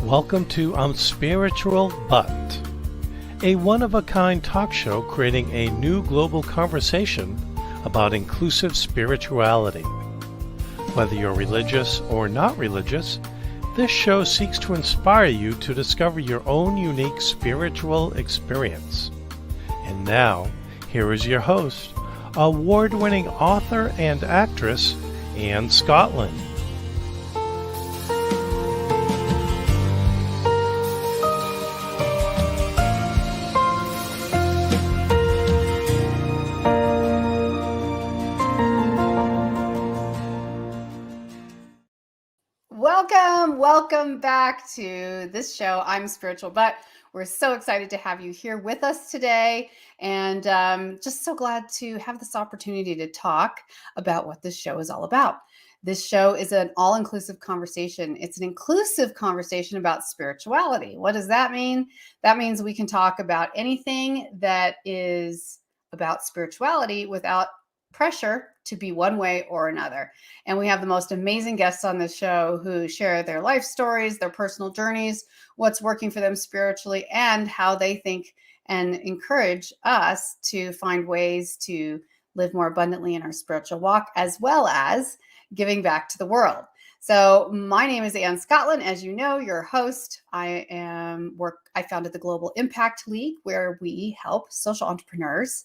Welcome to Spiritual But, a one-of-a-kind talk show creating a new global conversation about inclusive spirituality. Whether you're religious or not religious, this show seeks to inspire you to discover your own unique spiritual experience. And now, here is your host, award-winning author and actress, Anne Scottlin. Welcome back to this show. I'm Spiritual But. We're so excited to have you here with us today, and just so glad to have this opportunity to talk about what this show is all about. This show is an all-inclusive conversation. It's an inclusive conversation about spirituality. What does that mean? That means we can talk about anything that is about spirituality without pressure to be one way or another. And we have the most amazing guests on this show who share their life stories, their personal journeys, what's working for them spiritually, and how they think and encourage us to find ways to live more abundantly in our spiritual walk, as well as giving back to the world. So my name is Anne Scottlin. As you know, your host. I founded the Global Impact League, where we help social entrepreneurs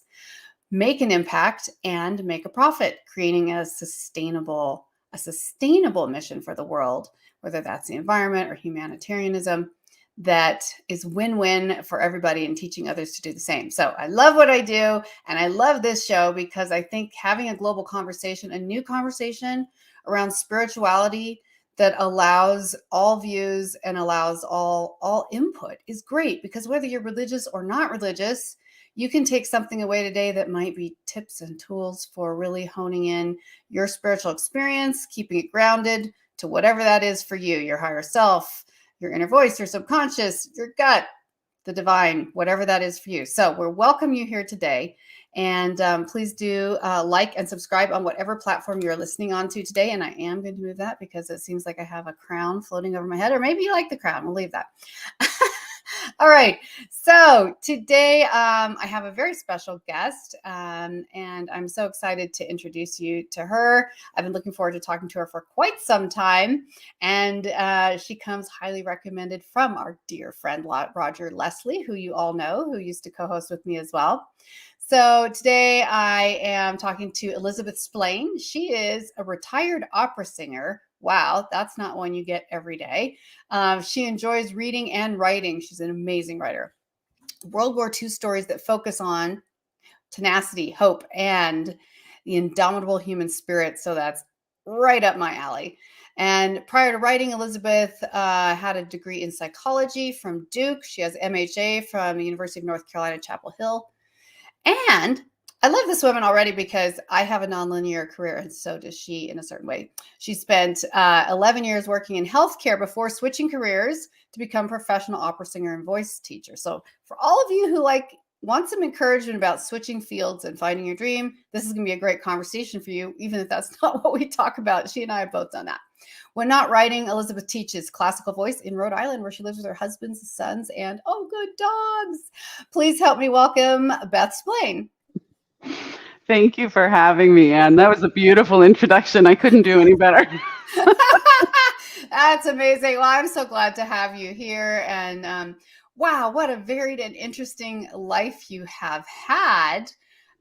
make an impact and make a profit, creating a sustainable mission for the world, whether that's the environment or humanitarianism, that is win-win for everybody and teaching others to do the same. So I love what I do, and I love this show because I think having a global conversation, a new conversation around spirituality that allows all views and allows all input is great, because whether you're religious or not religious, you can take something away today that might be tips and tools for really honing in your spiritual experience, keeping it grounded to whatever that is for you, your higher self, your inner voice, your subconscious, your gut, the divine, whatever that is for you. So we're welcome you here today. And please do like and subscribe on whatever platform you're listening on to today. And I am going to move that because it seems like I have a crown floating over my head, or maybe you like the crown. We'll leave that. All right. So today I have a very special guest, and I'm so excited to introduce you to her. I've been looking forward to talking to her for quite some time, and she comes highly recommended from our dear friend Roger Leslie, who you all know, who used to co-host with me as well. So today I am talking to Elizabeth Splaine. She is a retired opera singer. Wow, that's not one you get every day. She enjoys reading and writing. She's an amazing writer. World War II stories that focus on tenacity, hope, and the indomitable human spirit. So that's right up my alley. And prior to writing, Elizabeth had a degree in psychology from Duke. She has MHA from the University of North Carolina, Chapel Hill. And I love this woman already because I have a nonlinear career, and so does she in a certain way. She spent 11 years working in healthcare before switching careers to become professional opera singer and voice teacher. So for all of you who want some encouragement about switching fields and finding your dream, this is going to be a great conversation for you, even if that's not what we talk about. She and I have both done that. When not writing, Elizabeth teaches classical voice in Rhode Island, where she lives with her husband's sons and, oh, good dogs. Please help me welcome Beth Splaine. Thank you for having me, Anne. That was a beautiful introduction. I couldn't do any better. That's amazing. Well, I'm so glad to have you here. And wow, what a varied and interesting life you have had.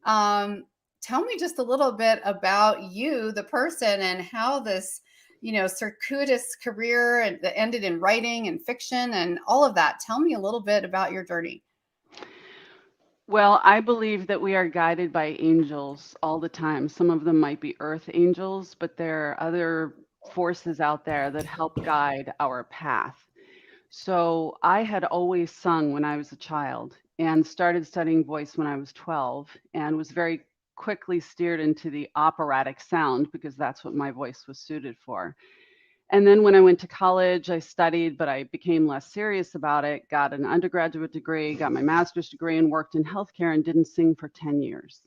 Tell me just a little bit about you, the person, and how this, circuitous career that ended in writing and fiction and all of that. Tell me a little bit about your journey. Well, I believe that we are guided by angels all the time. Some of them might be earth angels, but there are other forces out there that help guide our path. So I had always sung when I was a child and started studying voice when I was 12, and was very quickly steered into the operatic sound because that's what my voice was suited for. And then when I went to college, I studied, but I became less serious about it, got an undergraduate degree, got my master's degree, and worked in healthcare and didn't sing for 10 years.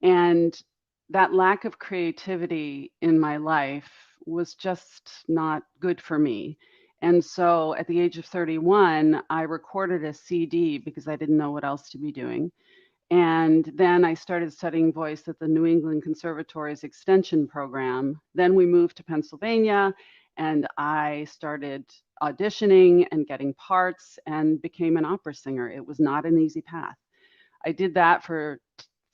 And that lack of creativity in my life was just not good for me. And so at the age of 31, I recorded a CD because I didn't know what else to be doing. And then I started studying voice at the New England Conservatory's extension program. Then we moved to Pennsylvania, and I started auditioning and getting parts and became an opera singer. It was not an easy path. I did that for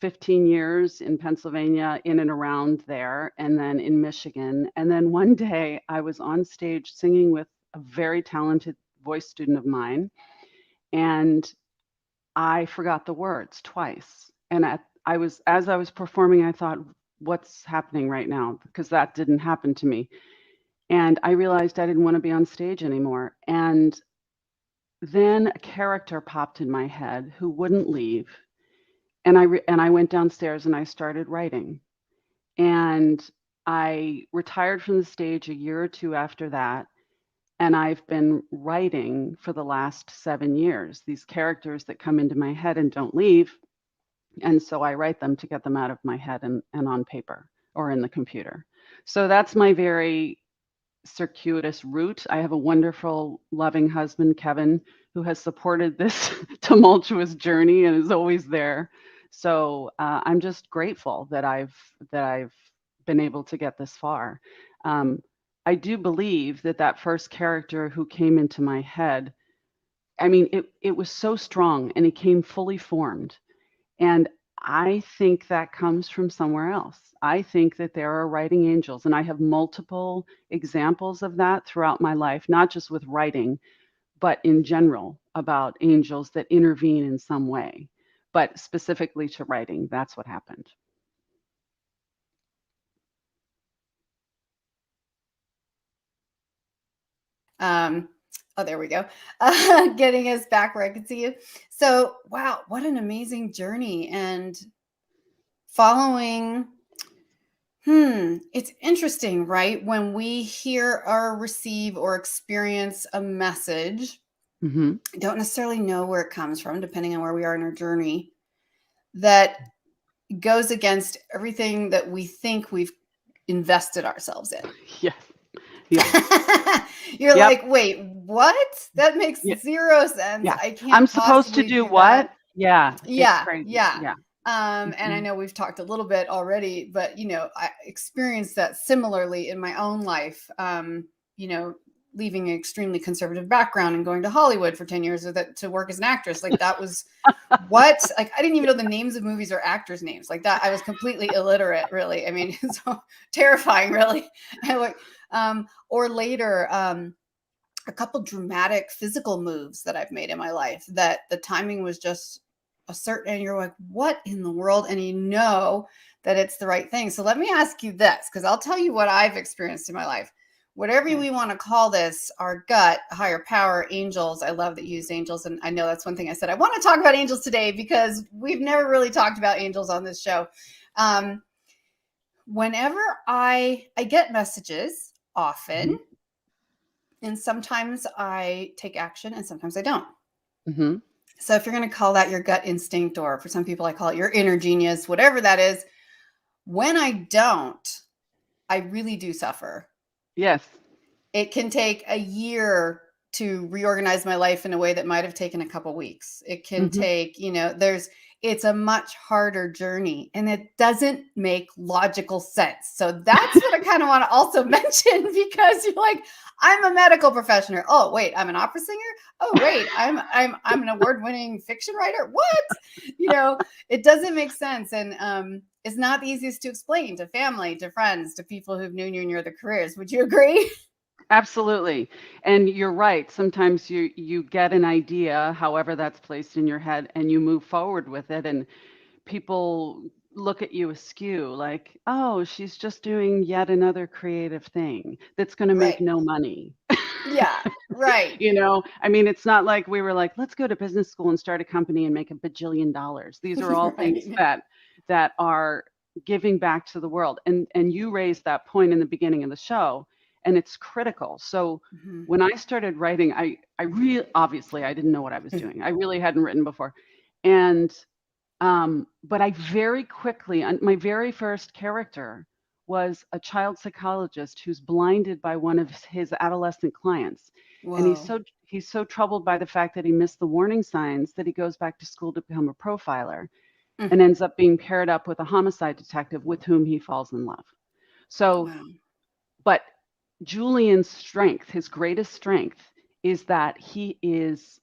15 years in Pennsylvania, in and around there, and then in Michigan. And then one day I was on stage singing with a very talented voice student of mine, and I forgot the words twice. And as I was performing, I thought, what's happening right now? Because that didn't happen to me. And I realized I didn't want to be on stage anymore. And then a character popped in my head who wouldn't leave. And I went downstairs and I started writing. And I retired from the stage a year or two after that. And I've been writing for the last 7 years, these characters that come into my head and don't leave. And so I write them to get them out of my head and on paper or in the computer. So that's my very circuitous route. I have a wonderful, loving husband, Kevin, who has supported this tumultuous journey and is always there. So I'm just grateful that I've been able to get this far. I do believe that first character who came into my head, I mean, it was so strong and it came fully formed. And I think that comes from somewhere else. I think that there are writing angels, and I have multiple examples of that throughout my life, not just with writing, but in general about angels that intervene in some way. But specifically to writing, that's what happened. Oh, there we go. Getting us back where I can see you. So, wow, what an amazing journey and following. It's interesting, right? When we hear or receive or experience a message, Hmm. don't necessarily know where it comes from, depending on where we are in our journey, that goes against everything that we think we've invested ourselves in. Yes. Yeah. You're Yep. like, wait, what? That makes Yeah. zero sense. Yeah. I can't I'm supposed to possibly do do that. what? Yeah. It's Yeah, crazy. yeah. Yeah. And I Mhm. know we've talked a little bit already, but I experienced that similarly in my own life. Leaving an extremely conservative background and going to Hollywood for 10 years to work as an actress. Like that was what? Like I didn't even know the names of movies or actors' names. Like that, I was completely illiterate, really. I mean, so terrifying, really. Or later, a couple dramatic physical moves that I've made in my life that the timing was just a certain, and you're like, what in the world? And you know that it's the right thing. So let me ask you this, because I'll tell you what I've experienced in my life. Whatever Okay. we want to call this, our gut, higher power, angels. I love that you use angels. And I know that's one thing I said. I want to talk about angels today because we've never really talked about angels on this show. Whenever I get messages often, Mhm. and sometimes I take action and sometimes I don't. Mhm. So if you're going to call that your gut instinct, or for some people, I call it your inner genius, whatever that is, when I don't, I really do suffer. Yes. It can take a year to reorganize my life in a way that might have taken a couple weeks. It can Mhm. take, it's a much harder journey and it doesn't make logical sense. So that's what I kind of want to also mention, because you're like, I'm a medical professional. Oh, wait, I'm an opera singer. Oh, wait, I'm an award-winning fiction writer. What? It doesn't make sense. And it's not the easiest to explain to family, to friends, to people who've known you in your other careers. Would you agree? Absolutely. And you're right. Sometimes you get an idea, however that's placed in your head, and you move forward with it, and people look at you askew like, "Oh, she's just doing yet another creative thing that's going to make Right. no money." Yeah. Right. I mean, it's not like we were like, "Let's go to business school and start a company and make $1 billion." These are all things Right. that are giving back to the world. And you raised that point in the beginning of the show, and it's critical. So Mhm. when I started writing, I really obviously I didn't know what I was doing. I really hadn't written before. And but I very quickly, my very first character was a child psychologist who's blinded by one of his adolescent clients. And Whoa. he's so troubled by the fact that he missed the warning signs that he goes back to school to become a profiler Mm. and ends up being paired up with a homicide detective with whom he falls in love. So, Wow. but Julian's strength, his greatest strength, is that he is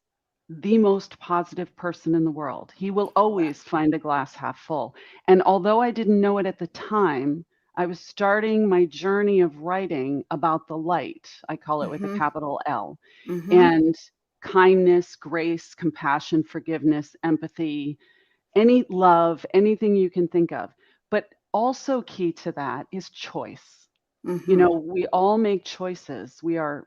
the most positive person in the world. He will Wow. always find a glass half full. And although I didn't know it at the time, I was starting my journey of writing about the light. I call it with a Mm-hmm. capital L. Mm-hmm. And kindness, grace, compassion, forgiveness, empathy, any love, anything you can think of. But also key to that is choice. You Mm-hmm. know, we all make choices. We are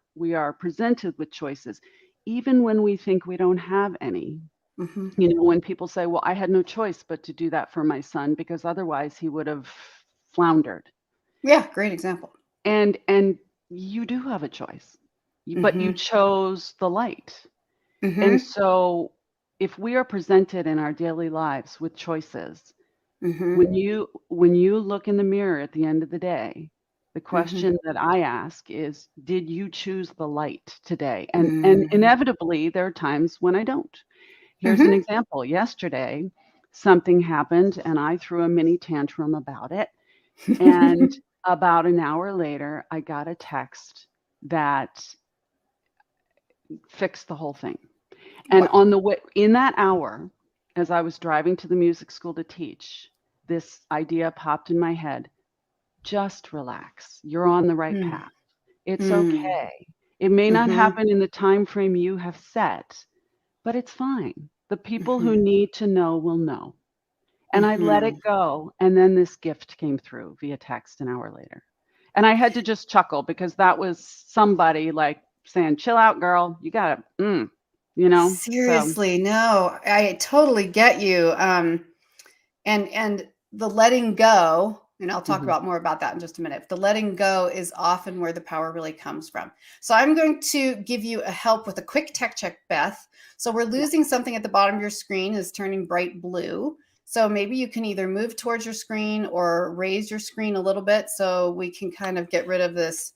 presented with choices, even when we think we don't have any. Mm-hmm. You know, when people say, "Well, I had no choice but to do that for my son because otherwise he would have floundered." Yeah, great example. And you do have a choice, but you Mm-hmm. chose the light. And Mm-hmm. so, if we are presented in our daily lives with choices, Mm-hmm. when you look in the mirror at the end of the day, the Mm-hmm. question that I ask is, did you choose the light today? And Mm-hmm. inevitably there are times when I don't. Here's an Mm-hmm. example. Yesterday, something happened and I threw a mini tantrum about it. And about an hour later, I got a text that fixed the whole thing. And Wow. on the way in that hour, as I was driving to the music school to teach, this idea popped in my head. Just relax. You're on the right path. It's Mm-hmm. okay. It may not Mm-hmm. happen in the time frame you have set, but it's fine. The people Mm-hmm. who need to know will know. And I let it Mm-hmm. go. And then this gift came through via text an hour later. And I had to just chuckle because that was somebody like saying, chill out, girl. You got to, so Seriously, no, I totally get you. And the letting go, and I'll talk mhm. about more about that in just a minute. The letting go is often where the power really comes from. So I'm going to give you a help with a quick tech check, Beth. So we're Yeah. losing something at the bottom of your screen is turning bright blue. So maybe you can either move towards your screen or raise your screen a little bit so we can kind of get rid of this.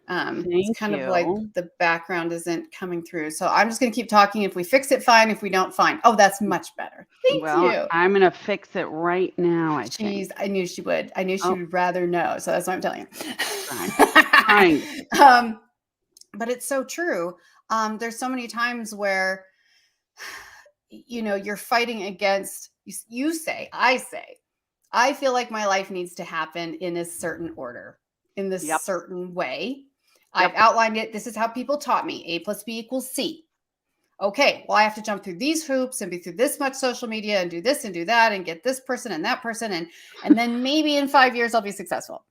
It's Thank kind of like you. the background isn't coming through. So I'm just going to keep talking. If we fix it, fine. If we don't, fine. Oh, that's much better. Thank Well, you. I'm gonna fix it right now, I think. I knew she would. I knew she Oh, would rather know. So that's what I'm telling trying, trying. you. But it's so true. There's so many times where, you're fighting against, I say, I feel like my life needs to happen in a certain order, in this Yep, certain way. I've yep. outlined it. This is how people taught me A plus B equals C. Okay, well, I have to jump through these hoops and be through this much social media and do this and do that and get this person and that person. And then maybe in 5 years I'll be successful.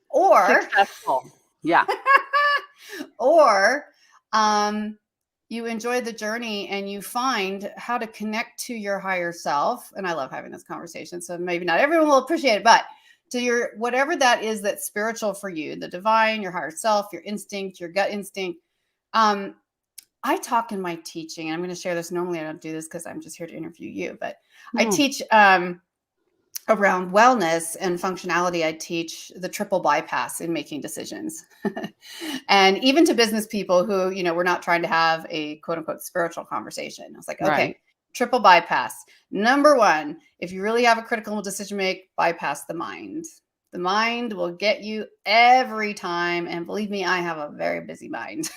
Or, Successful. Yeah. or you enjoy the journey and you find how to connect to your higher self. And I love having this conversation. So maybe not everyone will appreciate it, but to your whatever that is that's spiritual for you, the divine, your higher self, your instinct, your gut instinct. I talk in my teaching, and I'm going to share this. Normally, I don't do this because I'm just here to interview you, but I No. teach around wellness and functionality. I teach the triple bypass in making decisions. And even to business people who, we're not trying to have a quote unquote spiritual conversation. I was like, okay, Right. triple bypass. Number one, if you really have a critical decision to make, bypass the mind. The mind will get you every time. And believe me, I have a very busy mind.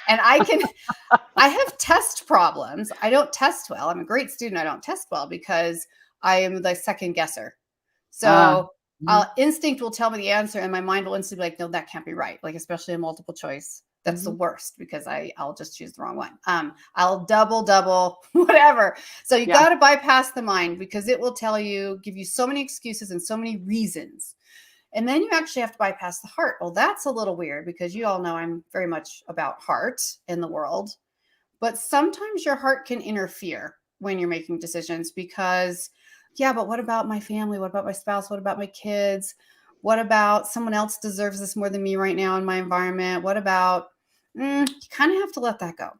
And I have test problems. I don't test well. I'm a great student. I don't test well because I am the second guesser. Uh, So mhm, instinct will tell me the answer and my mind will instantly be like, no, that can't be right. Like, especially a multiple choice. That's the mhm. worst because I'll just choose the wrong one. I'll double, whatever. So you Yeah. got to bypass the mind because it will give you so many excuses and so many reasons. And then you actually have to bypass the heart. Well, that's a little weird because you all know I'm very much about heart in the world. But sometimes your heart can interfere when you're making decisions because, yeah, but what about my family? What about my spouse? What about my kids? What about someone else deserves this more than me right now in my environment? What about, you kind of have to let that go.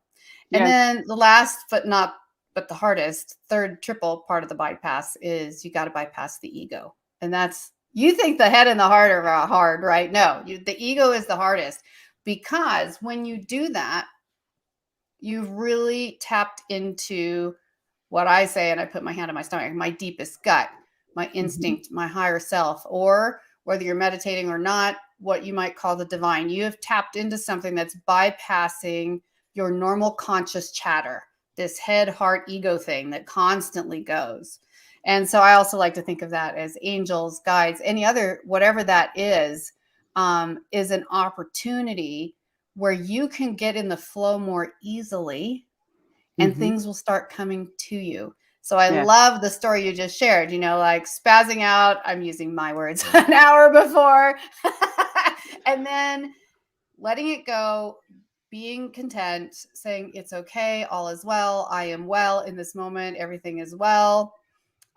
And Yes. then the last, but the hardest, third triple part of the bypass is you got to bypass the ego. And that's You think the head and the heart are hard, right? No, the ego is the hardest, because when you do that, you've really tapped into what I say, and I put my hand on my stomach, my deepest gut, my instinct, my higher self, or whether you're meditating or not, what you might call the divine. You have tapped into something that's bypassing your normal conscious chatter, this head, heart, ego thing that constantly goes. And so I also like to think of that as angels, guides, any other, whatever that is an opportunity where you can get in the flow more easily, and things will start coming to you. So I love the story you just shared, like spazzing out, I'm using my words, an hour before, and then letting it go, being content, saying it's okay, all is well, I am well in this moment, everything is well,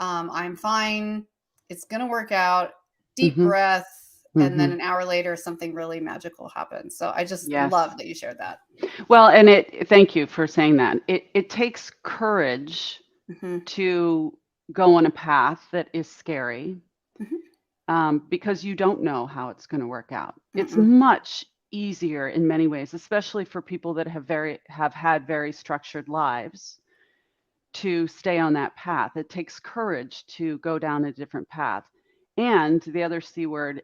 I'm fine, it's going to work out, deep breath, and then an hour later, something really magical happens. So I just love that you shared that. Well, and thank you for saying that. It takes courage to go on a path that is scary, because you don't know how it's going to work out. It's much easier in many ways, especially for people that have had very structured lives, to stay on that path. It takes courage to go down a different path. And the other C word,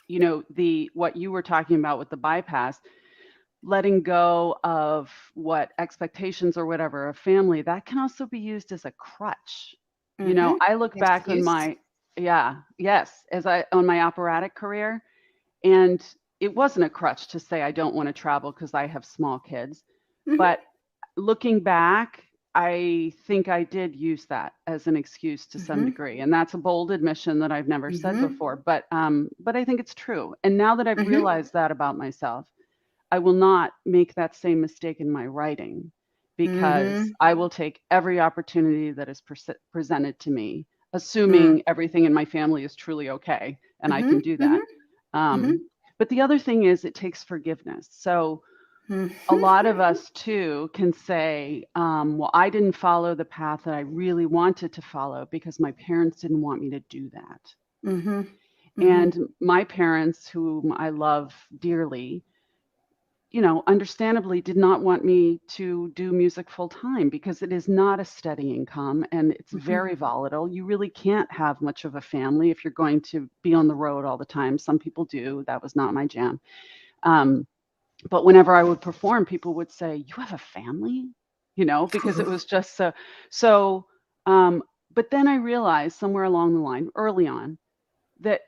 what you were talking about with the bypass, letting go of what expectations or whatever of family, that can also be used as a crutch. I look back on my on my operatic career, and it wasn't a crutch to say I don't want to travel because I have small kids. But looking back, I think I did use that as an excuse to some degree. And that's a bold admission that I've never said before, but I think it's true. And now that I've realized that about myself, I will not make that same mistake in my writing, because I will take every opportunity that is presented to me, assuming everything in my family is truly okay, and I can do that. But the other thing is, it takes forgiveness. So a lot of us too can say, well, I didn't follow the path that I really wanted to follow because my parents didn't want me to do that. And my parents, whom I love dearly, understandably did not want me to do music full time, because it is not a steady income and it's very volatile. You really can't have much of a family if you're going to be on the road all the time. Some people do. That was not my jam. But whenever I would perform, people would say, "You have a family?" Because it was just so. But then I realized somewhere along the line, early on, that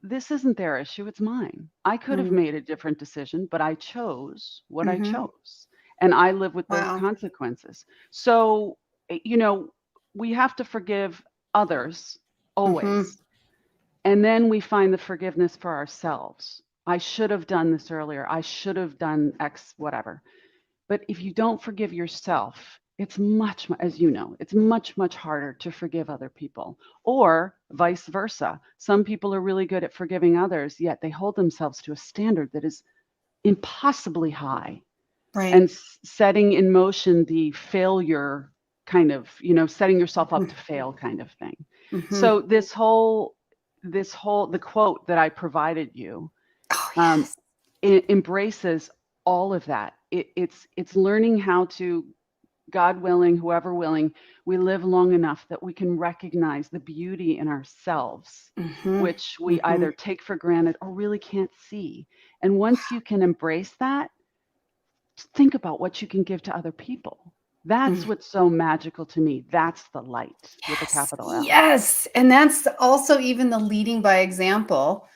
this isn't their issue, it's mine. I could have made a different decision, but I chose what I chose, and I live with those consequences. So, we have to forgive others always. And then we find the forgiveness for ourselves. I should have done this earlier. I should have done X, whatever. But if you don't forgive yourself, it's much, as you know, it's much, much harder to forgive other people, or vice versa. Some people are really good at forgiving others, yet they hold themselves to a standard that is impossibly high, and setting in motion the failure kind of, setting yourself up to fail kind of thing. So the quote that I provided you, it embraces all of that. It's learning how to, God willing, whoever willing, we live long enough that we can recognize the beauty in ourselves, which we either take for granted or really can't see. And once you can embrace that, think about what you can give to other people. That's what's so magical to me. That's the light with a capital L. Yes. And that's also even the leading by example.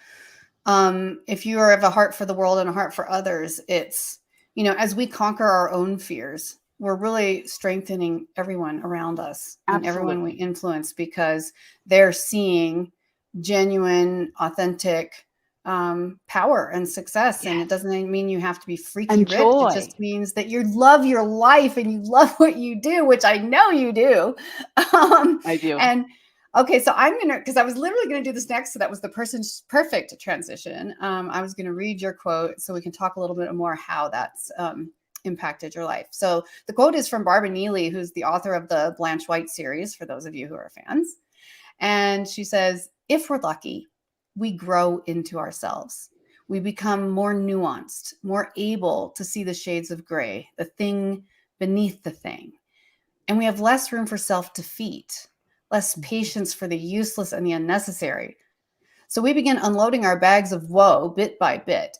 If you have a heart for the world and a heart for others, it's, as we conquer our own fears, we're really strengthening everyone around us and everyone we influence, because they're seeing genuine, authentic power and success. And it doesn't mean you have to be freaky rich. It just means that you love your life and you love what you do, which I know you do. I do. And okay, so because I was literally going to do this next. So that was the person's perfect transition. I was going to read your quote so we can talk a little bit more how that's impacted your life. So the quote is from Barbara Neely, who's the author of the Blanche White series, for those of you who are fans. And she says, "If we're lucky, we grow into ourselves. We become more nuanced, more able to see the shades of gray, the thing beneath the thing. And we have less room for self-defeat, less patience for the useless and the unnecessary. So we begin unloading our bags of woe bit by bit.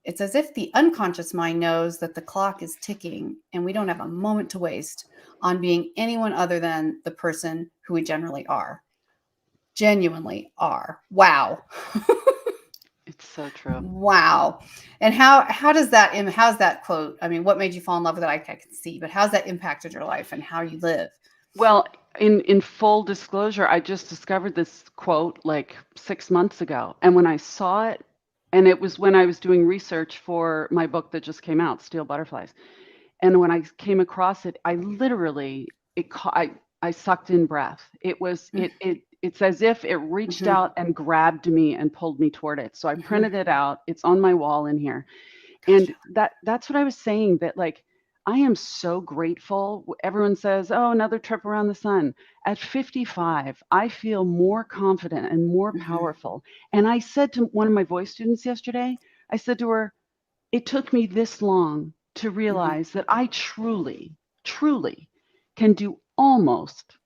It's as if the unconscious mind knows that the clock is ticking and we don't have a moment to waste on being anyone other than the person who we generally are. Genuinely are. Wow. It's so true. Wow. And how does that, how's that quote? I mean, what made you fall in love with it? I can see, but how's that impacted your life and how you live? Well, in full disclosure, I just discovered this quote like 6 months ago. And when I saw it, and it was when I was doing research for my book that just came out, Steel Butterflies. And when I came across it, I literally, I sucked in breath. It was, it's as if it reached out and grabbed me and pulled me toward it. So I printed it out. It's on my wall in here. And that's what I was saying, that like, I am so grateful. Everyone says, oh, another trip around the sun. At 55, I feel more confident and more powerful. And I said to one of my voice students yesterday, I said to her, it took me this long to realize that I truly, truly can do almost,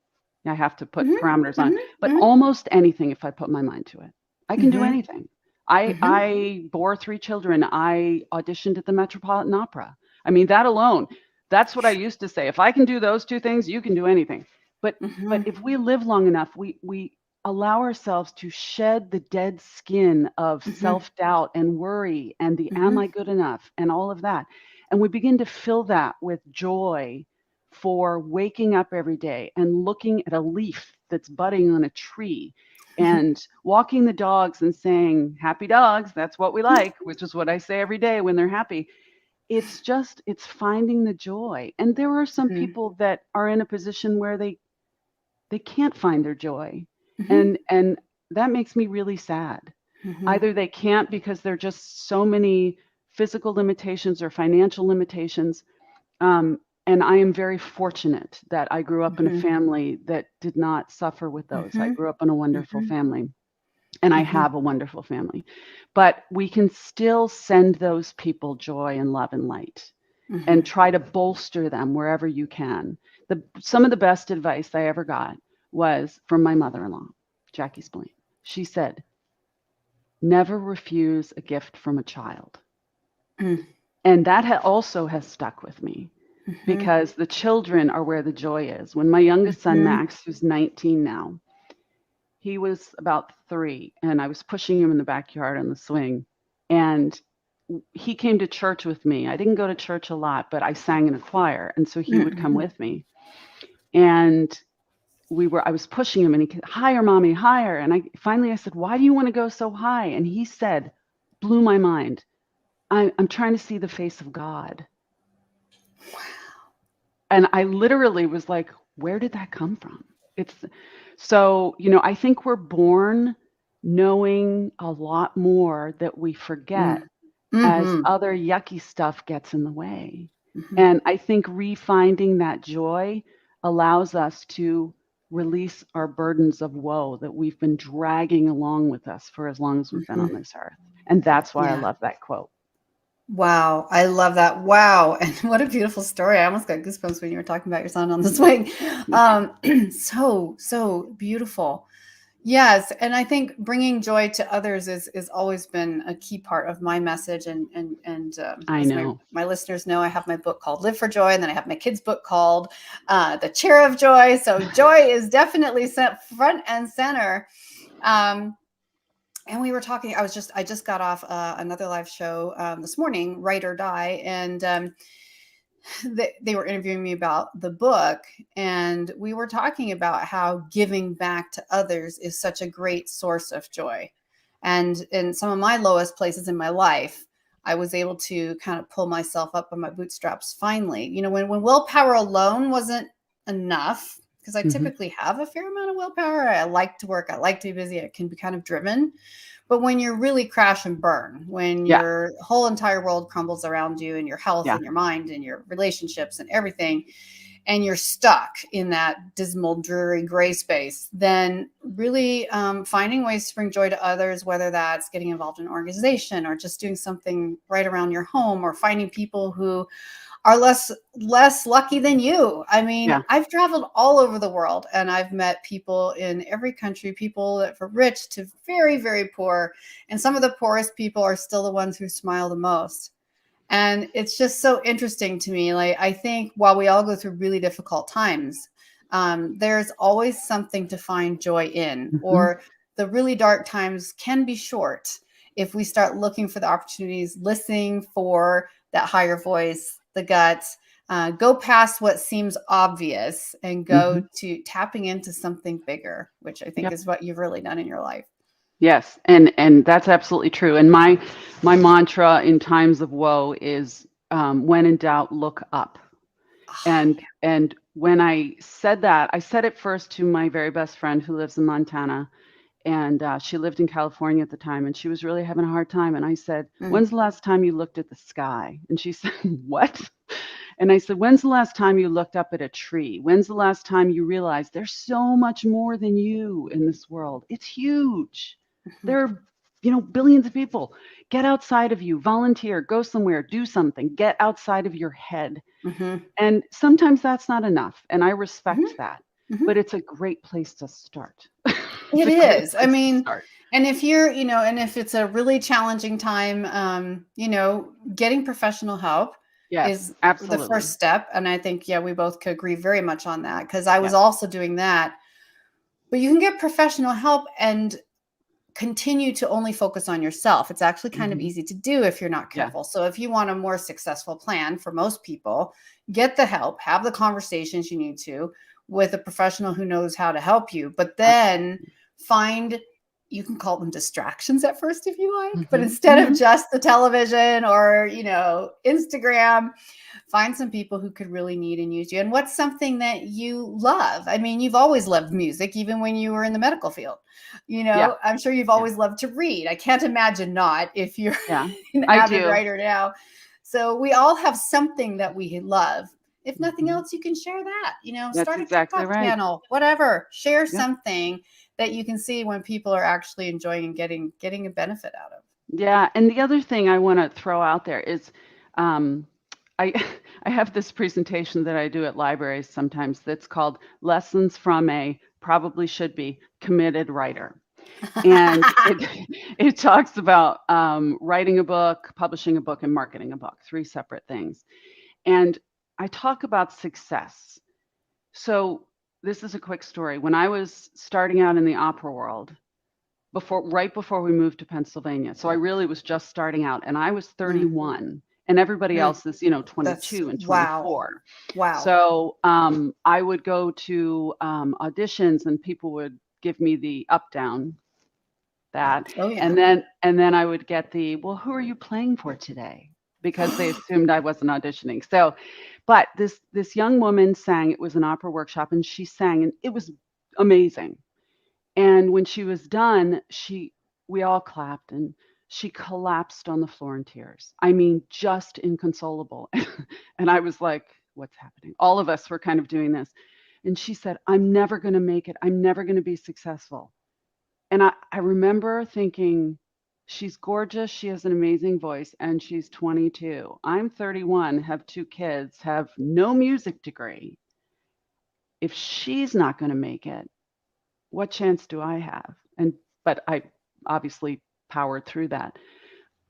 I have to put parameters on, but almost anything if I put my mind to it. I can do anything. I bore 3 children. I auditioned at the Metropolitan Opera. I mean, that alone, that's what I used to say. If I can do those 2 things, you can do anything. But if we live long enough, we allow ourselves to shed the dead skin of self-doubt and worry and the am I good enough and all of that. And we begin to fill that with joy for waking up every day and looking at a leaf that's budding on a tree and walking the dogs and saying, happy dogs, that's what we like, which is what I say every day when they're happy. It's finding the joy. And there are some people that are in a position where they can't find their joy. And that makes me really sad. Either they can't because there are just so many physical limitations or financial limitations. And I am very fortunate that I grew up in a family that did not suffer with those. I grew up in a wonderful family. And I have a wonderful family. But we can still send those people joy and love and light and try to bolster them wherever you can. Some of the best advice I ever got was from my mother-in-law, Jackie Splaine. She said, never refuse a gift from a child. And that also has stuck with me because the children are where the joy is. When my youngest son, Max, who's 19 now, he was about 3, and I was pushing him in the backyard on the swing, and he came to church with me. I didn't go to church a lot, but I sang in a choir, and so he would come with me. And I was pushing him, and he said, higher, mommy, higher. And I said, why do you want to go so high? And he said, blew my mind, I'm trying to see the face of God. Wow. And I literally was like, where did that come from? So, I think we're born knowing a lot more that we forget as other yucky stuff gets in the way. And I think refinding that joy allows us to release our burdens of woe that we've been dragging along with us for as long as we've been on this earth. And that's why I love that quote. Wow. I love that. Wow. And what a beautiful story. I almost got goosebumps when you were talking about your son on the swing. So beautiful. Yes. And I think bringing joy to others is always been a key part of my message. And I know my listeners know I have my book called Live for Joy. And then I have my kids' book called The Chair of Joy. So joy is definitely set front and center. And we were talking, I just got off another live show this morning, Write or Die. And they were interviewing me about the book. And we were talking about how giving back to others is such a great source of joy. And in some of my lowest places in my life, I was able to kind of pull myself up on my bootstraps finally. When willpower alone wasn't enough, because I typically have a fair amount of willpower. I like to work. I like to be busy. I can be kind of driven. But when you're really crash and burn, when your whole entire world crumbles around you and your health and your mind and your relationships and everything, and you're stuck in that dismal, dreary gray space, then really finding ways to bring joy to others, whether that's getting involved in an organization or just doing something right around your home, or finding people who are less lucky than you. I mean, Yeah. I've traveled all over the world, and I've met people in every country, people that from rich to very, very poor. And some of the poorest people are still the ones who smile the most. And it's just so interesting to me. Like, I think while we all go through really difficult times, there's always something to find joy in, Mhm. or the really dark times can be short if we start looking for the opportunities, listening for that higher voice, the guts, go past what seems obvious and go to tapping into something bigger, which I think Yep. is what you've really done in your life. Yes, and that's absolutely true. And my mantra in times of woe is, when in doubt, look up. And when I said that, I said it first to my very best friend who lives in Montana, and she lived in California at the time, and she was really having a hard time. And I said, "When's the last time you looked at the sky?" And she said, "What?" And I said, "When's the last time you looked up at a tree? When's the last time you realized there's so much more than you in this world? It's huge. There are, billions of people. Get outside of you, volunteer, go somewhere, do something, get outside of your head." And sometimes that's not enough. And I respect that, but it's a great place to start. It is. I mean, and if you're, and if it's a really challenging time, getting professional help is absolutely the first step. And I think, we both could agree very much on that, because I was also doing that. But you can get professional help and continue to only focus on yourself. It's actually kind of easy to do if you're not careful. So if you want a more successful plan, for most people, get the help, have the conversations you need to with a professional who knows how to help you, but then find, you can call them distractions at first if you like, but instead of just the television or, Instagram, find some people who could really need and use you. And what's something that you love? I mean, you've always loved music, even when you were in the medical field. I'm sure you've always loved to read. I can't imagine not, if you're an avid writer now. So we all have something that we love. If nothing else, you can share that. Start a TikTok channel, whatever. Share something that you can see when people are actually enjoying and getting a benefit out of. Yeah, and the other thing I want to throw out there is, I I have this presentation that I do at libraries sometimes that's called "Lessons from a Probably Should Be Committed Writer," and it talks about writing a book, publishing a book, and marketing a book, 3 separate things. And I talk about success. So this is a quick story. When I was starting out in the opera world, right before we moved to Pennsylvania, so I really was just starting out, and I was 31, and everybody else is 22 and 24. Wow. So I would go to auditions, and people would give me the up down, that, and then I would get the, "Well, who are you playing for today?" Because they assumed I wasn't auditioning. So, but this young woman sang. It was an opera workshop, and she sang, and it was amazing. And when she was done, we all clapped, and she collapsed on the floor in tears. I mean, just inconsolable. And I was like, "What's happening?" All of us were kind of doing this. And she said, "I'm never going to make it. I'm never going to be successful." And I remember thinking, she's gorgeous, she has an amazing voice, and she's 22. I'm 31, have 2 kids, have no music degree. If she's not going to make it, what chance do I have? But I obviously powered through that.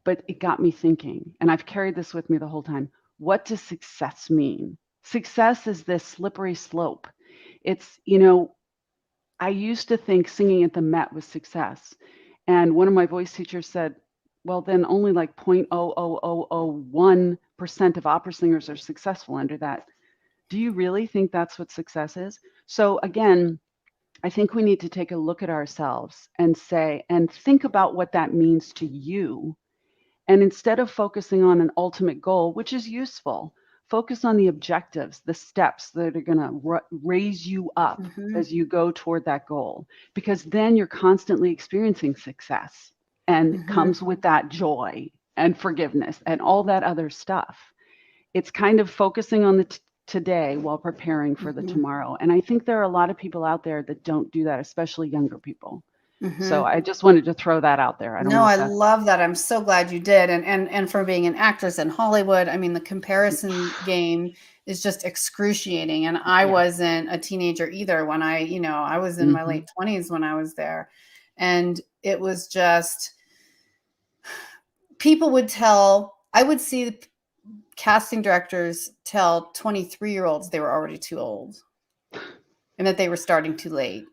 But it got me thinking, and I've carried this with me the whole time. What does success mean? Success is this slippery slope. It's, I used to think singing at the Met was success. And one of my voice teachers said, "Well, then only like 0.00001% of opera singers are successful under that. Do you really think that's what success is?" So again, I think we need to take a look at ourselves and think about what that means to you. And instead of focusing on an ultimate goal, which is useful, focus on the objectives, the steps that are going to raise you up as you go toward that goal, because then you're constantly experiencing success, and comes with that joy and forgiveness and all that other stuff. It's kind of focusing on today while preparing for the Mhm. tomorrow. And I think there are a lot of people out there that don't do that, especially younger people. So Mhm. I just wanted to throw that out there. I don't No, know if I that's love that. I'm so glad you did. And for being an actress in Hollywood, I mean, the comparison game is just excruciating. And I yeah. wasn't a teenager either when I was in my Hmm. late 20s when I was there. And it was just people would tell, I would see the casting directors tell 23-year-olds they were already too old and that they were starting too late.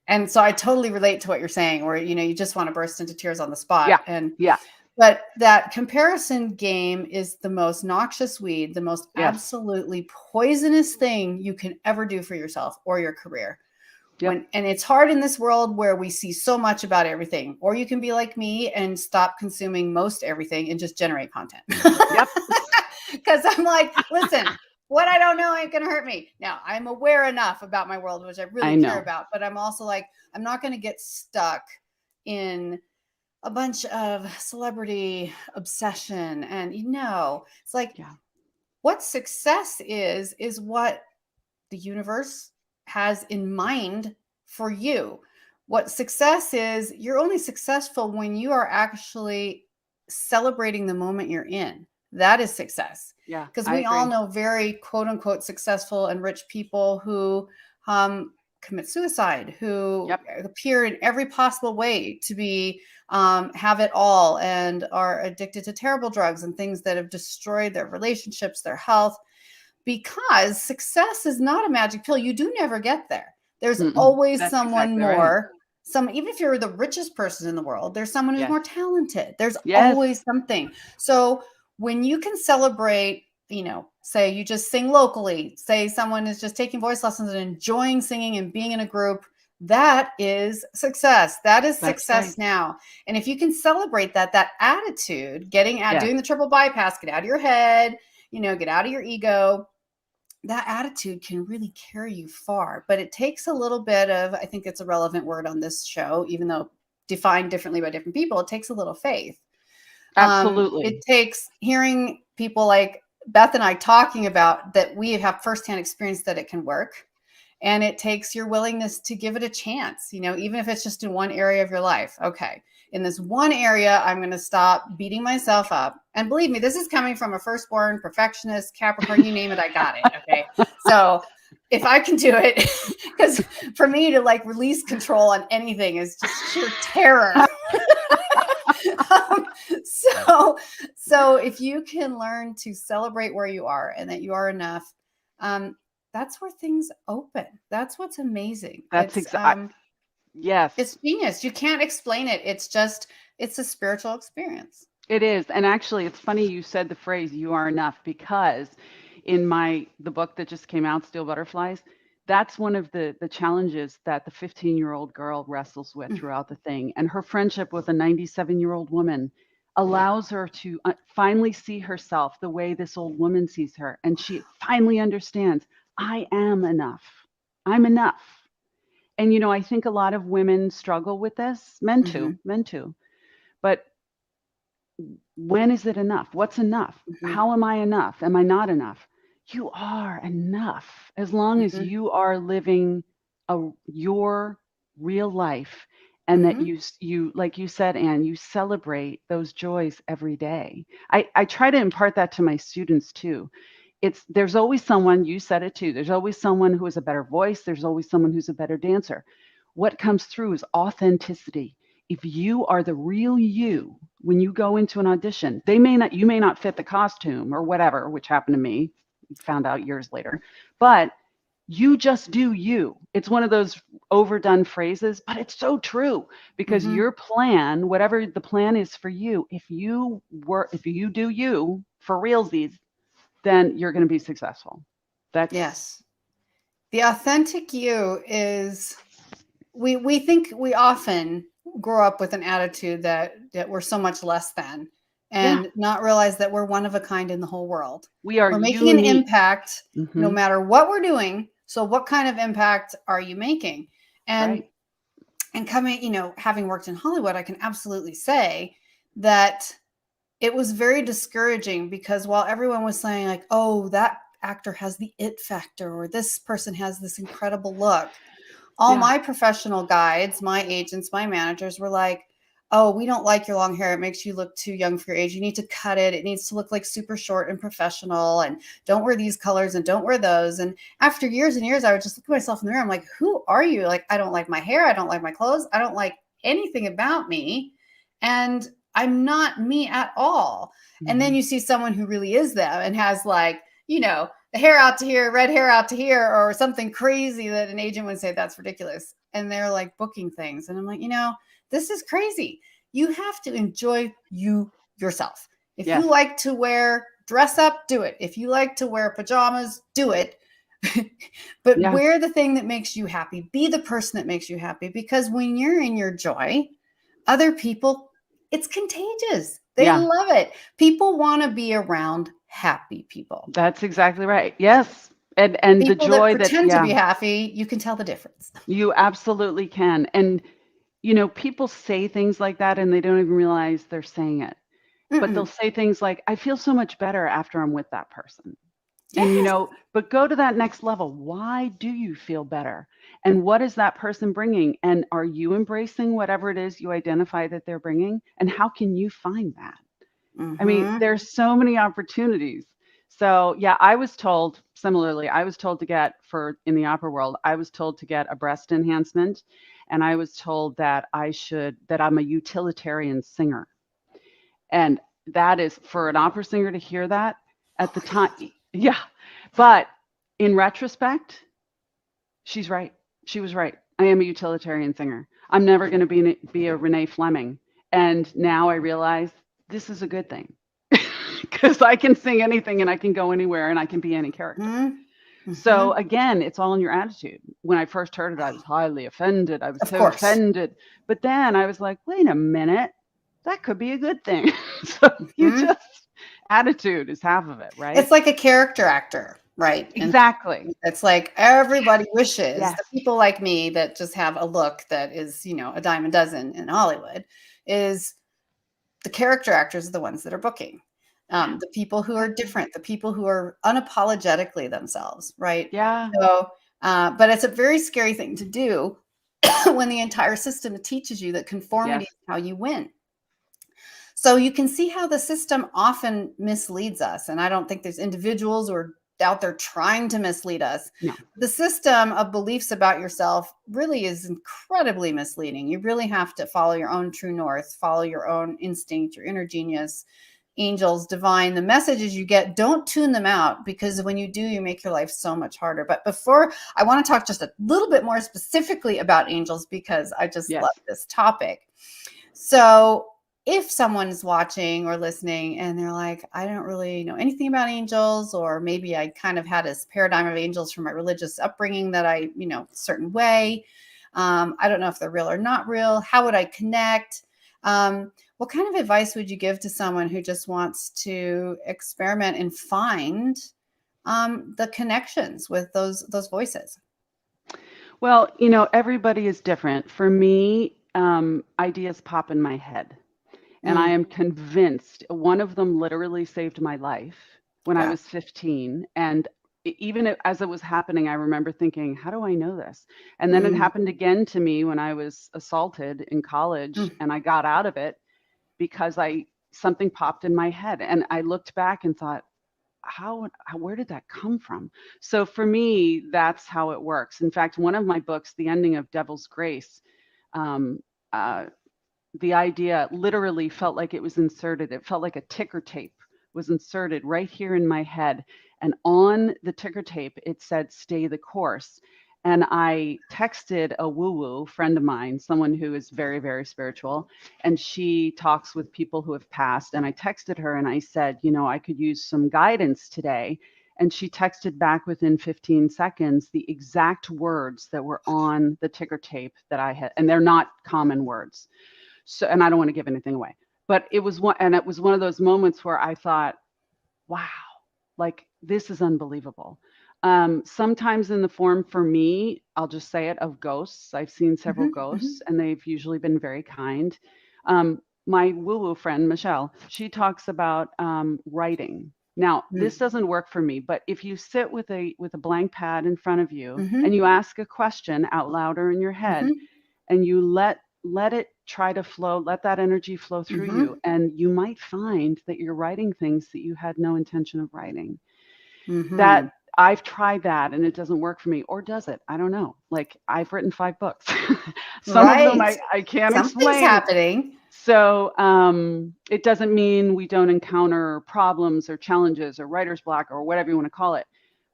And so I totally relate to what you're saying, where you just want to burst into tears on the spot. Yeah. Yeah. But that comparison game is the most noxious weed, the most Yes. absolutely poisonous thing you can ever do for yourself or your career. Yep. And it's hard in this world where we see so much about everything. Or you can be like me and stop consuming most everything and just generate content. Yep. Because I'm like, listen, what I don't know ain't gonna hurt me. Now I'm aware enough about my world, which I I really care know. about, but I'm also like, I'm not gonna get stuck in a bunch of celebrity obsession. And it's like Yeah. what success is what the universe has in mind for you. What success is, you're only successful when you are actually celebrating the moment you're in. That is success. Yeah. Because I we all agree. know very quote unquote successful and rich people who commit suicide, who Yep. appear in every possible way to be have it all and are addicted to terrible drugs and things that have destroyed their relationships, their health, because success is not a magic pill. You do never get there. There's Mm-mm. always That's someone exactly right. more. Even if you're the richest person in the world, there's someone who's Yes. more talented. There's Yes. always something. So when you can celebrate, say you just sing locally, say someone is just taking voice lessons and enjoying singing and being in a group, that is success. That is That's right. success now. And if you can celebrate that attitude, getting out, Yes. doing the triple bypass, get out of your head, get out of your ego, that attitude can really carry you far. But it takes a little bit of, I think it's a relevant word on this show, even though defined differently by different people, it takes a little faith. Absolutely. It takes hearing people like Beth and I talking about that we have firsthand experience that it can work. And it takes your willingness to give it a chance, even if it's just in one area of your life. Okay, in this one area, I'm going to stop beating myself up. And believe me, this is coming from a firstborn, perfectionist, Capricorn, you name it, I got it. Okay. So if I can do it, because for me to release control on anything is just sheer terror. um, so if you can learn to celebrate where you are and that you are enough, that's where things open. That's what's amazing. That's yes. It's genius. You can't explain it. It's a spiritual experience. It is. And actually, it's funny you said the phrase "you are enough" because in the book that just came out, Steel Butterflies, that's one of the challenges that the 15-year-old girl wrestles with Mm. throughout the thing. And her friendship with a 97-year-old woman allows her to finally see herself the way this old woman sees her. And she finally understands, I am enough. I'm enough. And, I think a lot of women struggle with this, men too, but when is it enough? What's enough? Mm-hmm. How am I enough? Am I not enough? You are enough as long as Mm-hmm. you are living your real life and that Mm-hmm. you like you said, Anne, you celebrate those joys every day. I try to impart that to my students too. There's always someone, you said it too, there's always someone who has a better voice, there's always someone who's a better dancer. What comes through is authenticity. If you are the real you when you go into an audition, you may not fit the costume or whatever, which happened to me, found out years later, but you just do you. It's one of those overdone phrases, but it's so true because Mm-hmm. your plan, whatever the plan is for you, if you do you for realsies, then you're going to be successful. Yes. The authentic you is, we think we often grow up with an attitude that we're so much less than, Yeah, and not realize that we're one of a kind in the whole world. we are We're making an unique. impact no Hmm. matter what we're doing. So what kind of impact are you making? And Right. and coming, having worked in Hollywood, I can absolutely say that it was very discouraging because while everyone was saying like, oh, that actor has the it factor, or this person has this incredible look. All Yeah. my professional guides, my agents, my managers were like, oh, we don't like your long hair. It makes you look too young for your age. You need to cut it. It needs to look like super short and professional. And don't wear these colors and don't wear those. And after years and years, I would just look at myself in the mirror. I'm like, who are you? Like, I don't like my hair. I don't like my clothes. I don't like anything about me. And I'm not me at all. And then you see someone who really is them and has, like, you know, the hair out to here, red hair out to here, or something crazy that an agent would say that's ridiculous. And they're like booking things. And I'm like, you know, this is crazy. You have to enjoy yourself. If Yes. you like to dress up, do it. If you like to wear pajamas, do it. But Yeah. wear the thing that makes you happy. Be the person that makes you happy. Because when you're in your joy, other people, it's contagious. They Yeah. love it. People want to be around happy people. That's exactly right. Yes. And the People joy that pretend to yeah, be happy, you can tell the difference. you absolutely can. And, you know, people say things like that and they don't even realize they're saying it. But they'll say things like, I feel so much better after I'm with that person. And, you Yes. know, but go to that next level. Why do you feel better? And what is that person bringing? And are you embracing whatever it is you identify that they're bringing? And how can you find that? I mean, there's so many opportunities. So yeah, I was told similarly, I was told to get in the opera world, I was told to get a breast enhancement. And I was told that that I'm a utilitarian singer. And that is for an opera singer to hear that at the time. Yeah. But in retrospect, she's right. She was right. I am a utilitarian singer. I'm never going to be a Renee Fleming. And now I realize this is a good thing because I can sing anything and I can go anywhere and I can be any character. So again, it's all in your attitude. When I first heard it, I was highly offended. I was so offended. But then I was like, wait a minute, that could be a good thing. So attitude is half of it, right? It's like a character actor, right? Exactly. And it's like everybody wishes, Yes. the people like me that just have a look that is, you know, a dime a dozen in Hollywood, is the character actors are the ones that are booking. The people who are different, the people who are unapologetically themselves, right? Yeah. So, but it's a very scary thing to do when the entire system teaches you that conformity is how you win. So you can see how the system often misleads us. And I don't think there's individuals who are out there trying to mislead us. No. The system of beliefs about yourself really is incredibly misleading. You really have to follow your own true north, follow your own instinct, your inner genius, angels, divine. The messages you get, don't tune them out, because when you do, you make your life so much harder. But before, I want to talk just a little bit more specifically about angels, because I just love this topic. So if someone's watching or listening and they're like, I don't really know anything about angels, or maybe I kind of had this paradigm of angels from my religious upbringing that I, you know, a certain way. I don't know if they're real or not real. How would I connect? What kind of advice would you give to someone who just wants to experiment and find the connections with those voices? Well, you know, everybody is different. For me, ideas pop in my head. And I am convinced one of them literally saved my life when I was 15. And even as it was happening, I remember thinking, how do I know this? And then it happened again to me when I was assaulted in college, and I got out of it because something popped in my head. And I looked back and thought, where did that come from? So for me, that's how it works. In fact, one of my books, The Ending of Devil's Grace, the idea literally felt like it was inserted. It felt like a ticker tape was inserted right here in my head. And on the ticker tape, it said, stay the course. And I texted a woo-woo friend of mine, someone who is very, very spiritual, and she talks with people who have passed. And I texted her and I said, you know, I could use some guidance today. And she texted back within 15 seconds the exact words that were on the ticker tape that I had. And they're not common words. So, and I don't want to give anything away, but it was one of those moments where I thought, wow, like this is unbelievable. Sometimes in the form, for me, I'll just say it, of ghosts. I've seen several ghosts and they've usually been very kind. My woo-woo friend, Michelle, she talks about writing. Now, Mm. this doesn't work for me, but if you sit with a blank pad in front of you Mm-hmm. and you ask a question out loud or in your head, Mm-hmm. and you let it try to flow, let that energy flow through Mm-hmm. you, and you might find that you're writing things that you had no intention of writing. That Mm-hmm. I've tried that and it doesn't work for me, or does it? I don't know. Like, I've written 5 books. Some of them Right. I can't Something's explain. happening. So it doesn't mean we don't encounter problems or challenges or writer's block or whatever you want to call it.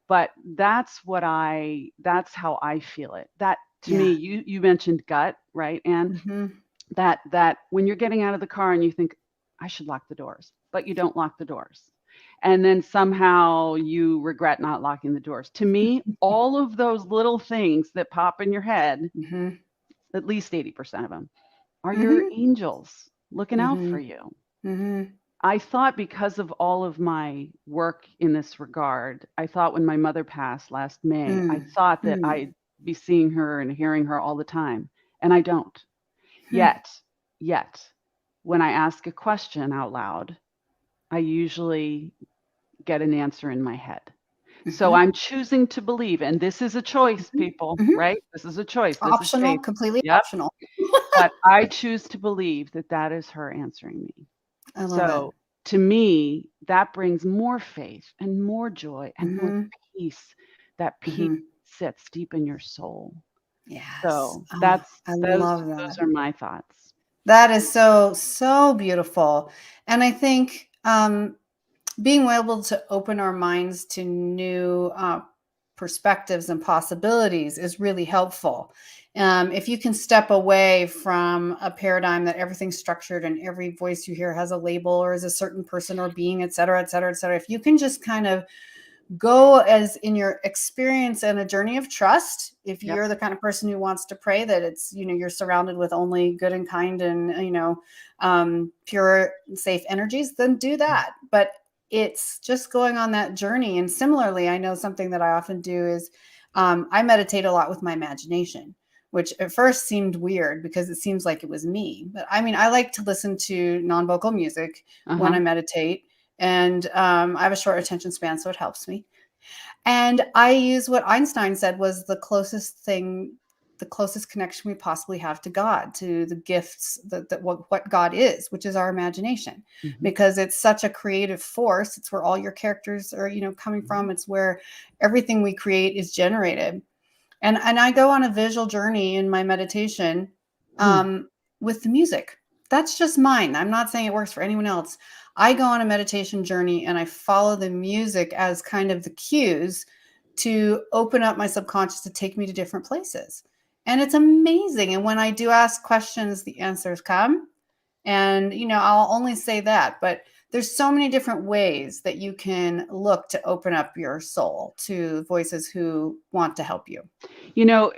But that's how I feel it. That, to Yeah. me, you mentioned gut, right? And Mm-hmm. that when you're getting out of the car and you think, I should lock the doors, but you don't lock the doors. And then somehow you regret not locking the doors. To me, all of those little things that pop in your head, Mm-hmm. at least 80% of them, are your Mm-hmm. angels looking out Mm-hmm. for you. Mm-hmm. I thought, because of all of my work in this regard, I thought when my mother passed last May, I thought that Mm-hmm. I'd be seeing her and hearing her all the time. And I don't. Yet, yet, when I ask a question out loud, I usually get an answer in my head. So Mm-hmm. I'm choosing to believe, and this is a choice, Mm-hmm. people, Mm-hmm. right? This is a choice. This is Optional, faith. completely Yep. optional. But I choose to believe that that is her answering me. I love it. So to me, that brings more faith and more joy and more Mm-hmm. peace. That peace Mm-hmm. sits deep in your soul. Yes. So Oh, that's I those love that. those are my thoughts. That is so, so beautiful. And I think being able to open our minds to new perspectives and possibilities is really helpful. If you can step away from a paradigm that everything's structured and every voice you hear has a label or is a certain person or being, et cetera, et cetera, et cetera. If you can just kind of go as in your experience and a journey of trust, if Yep. you're the kind of person who wants to pray that it's, you're surrounded with only good and kind and, pure and safe energies, then do that. But it's just going on that journey. And similarly, I know something that I often do is I meditate a lot with my imagination, which at first seemed weird because it seems like it was me. But I mean, I like to listen to non-vocal music when Uh-huh. I meditate. And I have a short attention span, so it helps me. And I use what Einstein said was the closest connection we possibly have to God, to the gifts that what God is, which is our imagination, Mhm. because it's such a creative force. It's where all your characters are, coming from. It's where everything we create is generated. And I go on a visual journey in my meditation Hmm. with the music. That's just mine. I'm not saying it works for anyone else. I go on a meditation journey and I follow the music as kind of the cues to open up my subconscious to take me to different places. And it's amazing. And when I do ask questions, the answers come. And, I'll only say that, but there's so many different ways that you can look to open up your soul to voices who want to help you. You know,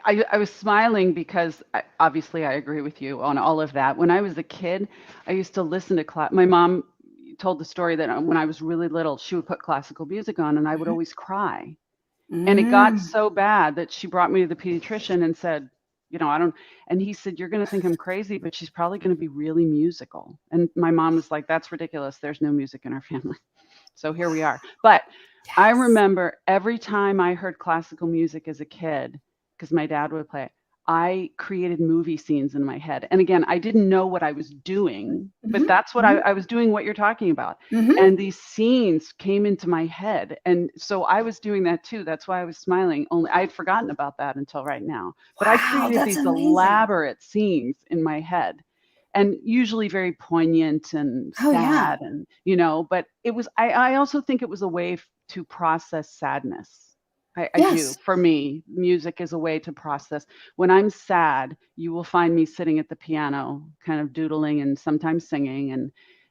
I was smiling because obviously I agree with you on all of that. When I was a kid, I used to listen to my mom told the story that when I was really little, she would put classical music on and I would Mhm. always cry. And it got Mm. so bad that she brought me to the pediatrician and said, I don't, and he said, you're going to think I'm crazy, but she's probably going to be really musical. And my mom was like, that's ridiculous. There's no music in our family. So here we are. But I Yes. remember every time I heard classical music as a kid, because my dad would play it, I created movie scenes in my head. And again, I didn't know what I was doing, but Mhm. that's what Mhm. I was doing, what you're talking about. Mhm. And these scenes came into my head. And so I was doing that too. That's why I was smiling. Only I had forgotten about that until right now. But I Wow, created that's these amazing. elaborate scenes in my head, and usually very poignant and Oh, yeah. sad, and but it was, I also think it was a way to process sadness. I do. Yes. For me, music is a way to process. When I'm sad, you will find me sitting at the piano, kind of doodling and sometimes singing. And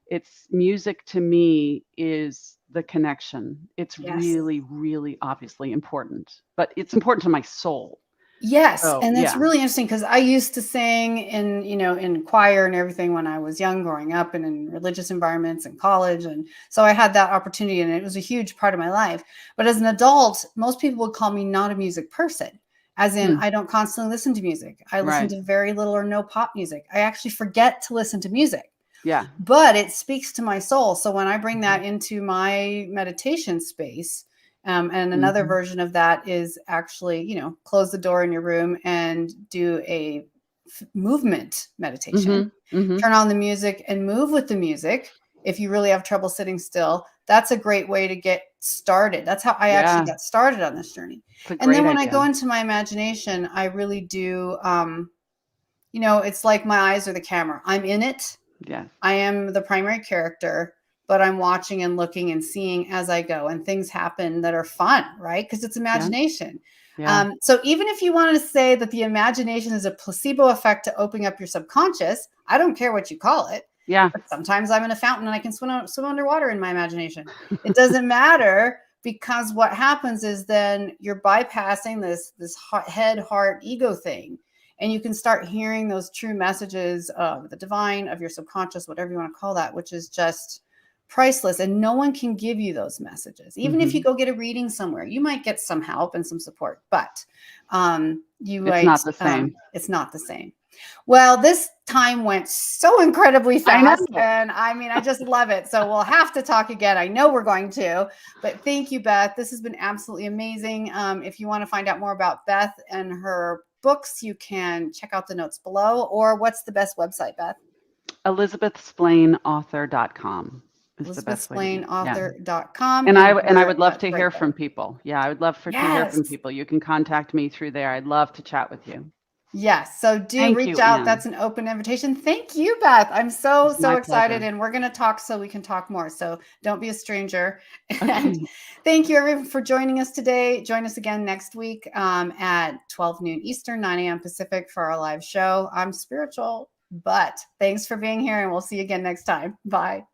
it's music to me is the connection. It's Yes. really, really obviously important, but it's important to my soul. Yes, So and that's yeah. really interesting because I used to sing in choir and everything when I was young, growing up, and in religious environments in college, and so I had that opportunity, and it was a huge part of my life. But as an adult, most people would call me not a music person, as in Hmm. I don't constantly listen to music. I listen Right. to very little or no pop music. I actually forget to listen to music. Yeah. but it speaks to my soul. So when I bring that into my meditation space, and another version of that is actually, you know, close the door in your room and do a movement meditation. Turn on the music and move with the music. If you really have trouble sitting still, that's a great way to get started. That's how I actually got started on this journey. It's a And then great when I idea. go into my imagination, I really do, you know, it's like my eyes are the camera. I'm in it. Yes. I am the primary character, but I'm watching and looking and seeing as I go, and things happen that are fun, right? Because it's imagination. Yeah. So even if you wanted to say that the imagination is a placebo effect to opening up your subconscious, I don't care what you call it. Yeah. But sometimes I'm in a fountain and I can swim underwater in my imagination. It doesn't matter, because what happens is then you're bypassing this head, heart, ego thing. And you can start hearing those true messages of the divine, of your subconscious, whatever you want to call that, which is just priceless. And no one can give you those messages. Even if you go get a reading somewhere, you might get some help and some support, but It's not the same. It's not the same. Well, this time went so incredibly fast. And I mean, I just love it. So we'll have to talk again. I know we're going to, but thank you, Beth. This has been absolutely amazing. If you want to find out more about Beth and her books, you can check out the notes below. Or what's the best website, Beth? ElizabethSplaineAuthor.com is the best way to do it. ElizabethSplaineAuthor.com. And I would love to hear from people. Yeah, I would love to hear from Yes. people. You can contact me through there. I'd love to chat with you. Yes. So do Thank reach you, out. Anne. That's an open invitation. Thank you, Beth. I'm so It's my excited. pleasure. And we're going to talk so we can talk more. So don't be a stranger. Okay. And thank you, everyone, for joining us today. Join us again next week at 12 noon Eastern, 9 a.m. Pacific for our live show. I'm Spiritual, but thanks for being here, and we'll see you again next time. Bye.